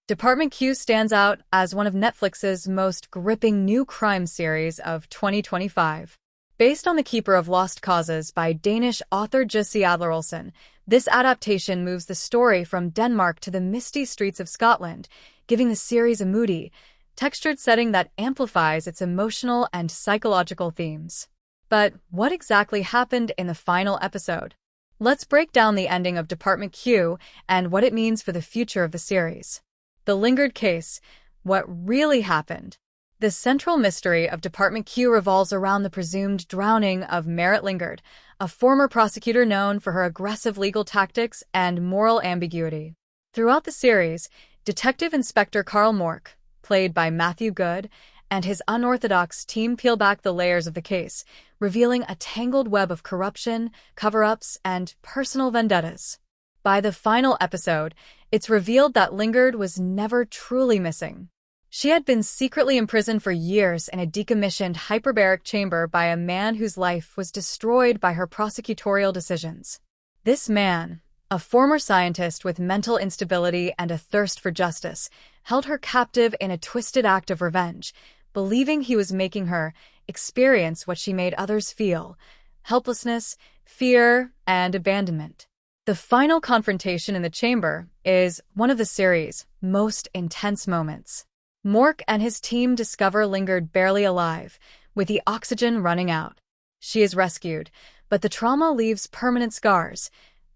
Department Q stands out as one of Netflix's most gripping new crime series of 2025. Based on The Keeper of Lost Causes by Danish author Jussi Adler-Olsen, this adaptation moves the story from Denmark to the misty streets of Scotland, giving the series a moody, textured setting that amplifies its emotional and psychological themes. But what exactly happened in the final episode? Let's break down the ending of Department Q and what it means for the future of the series. The Lingard case. What really happened? The central mystery of Department Q revolves around the presumed drowning of Merritt Lingard, a former prosecutor known for her aggressive legal tactics and moral ambiguity. Throughout the series, Detective Inspector Carl Mork, played by Matthew Good, and his unorthodox team peel back the layers of the case, revealing a tangled web of corruption, cover-ups, and personal vendettas. By the final episode, it's revealed that Lingard was never truly missing. She had been secretly imprisoned for years in a decommissioned hyperbaric chamber by a man whose life was destroyed by her prosecutorial decisions. This man, a former scientist with mental instability and a thirst for justice, held her captive in a twisted act of revenge, believing he was making her experience what she made others feel: helplessness, fear, and abandonment. The final confrontation in the chamber is one of the series' most intense moments. Mork and his team discover Lingard barely alive, with the oxygen running out. She is rescued, but the trauma leaves permanent scars,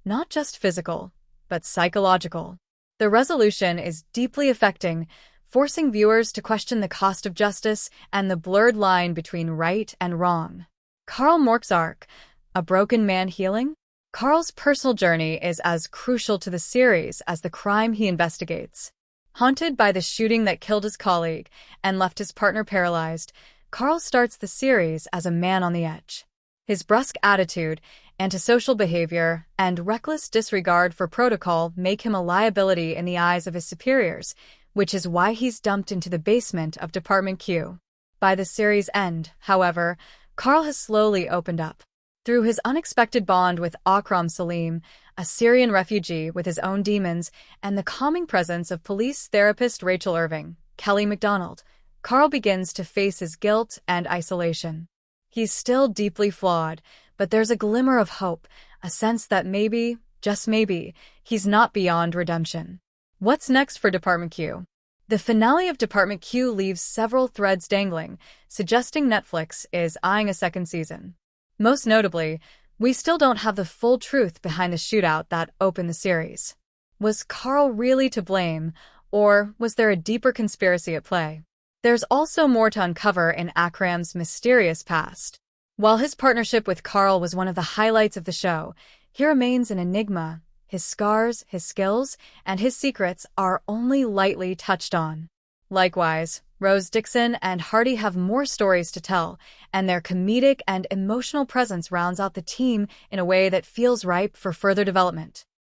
not just physical, but psychological. The resolution is deeply affecting, forcing viewers to question the cost of justice and the blurred line between right and wrong. Carl Mork's arc, a broken man healing? Carl's personal journey is as crucial to the series as the crime he investigates. Haunted by the shooting that killed his colleague and left his partner paralyzed, Carl starts the series as a man on the edge. His brusque attitude, antisocial behavior, and reckless disregard for protocol make him a liability in the eyes of his superiors, which is why he's dumped into the basement of Department Q. By the series' end, however, Carl has slowly opened up. Through his unexpected bond with Akram Salim, a Syrian refugee with his own demons, and the calming presence of police therapist Rachel Irving, Kelly MacDonald, Carl begins to face his guilt and isolation. He's still deeply flawed, but there's a glimmer of hope, a sense that maybe, just maybe, he's not beyond redemption. What's next for Department Q? The finale of Department Q leaves several threads dangling, suggesting Netflix is eyeing a second season. Most notably, we still don't have the full truth behind the shootout that opened the series. Was Carl really to blame, or was there a deeper conspiracy at play? There's also more to uncover in Akram's mysterious past. While his partnership with Carl was one of the highlights of the show, he remains an enigma. His scars, his skills, and his secrets are only lightly touched on. Likewise, Rose Dixon and Hardy have more stories to tell, and their comedic and emotional presence rounds out the team in a way that feels ripe for further development.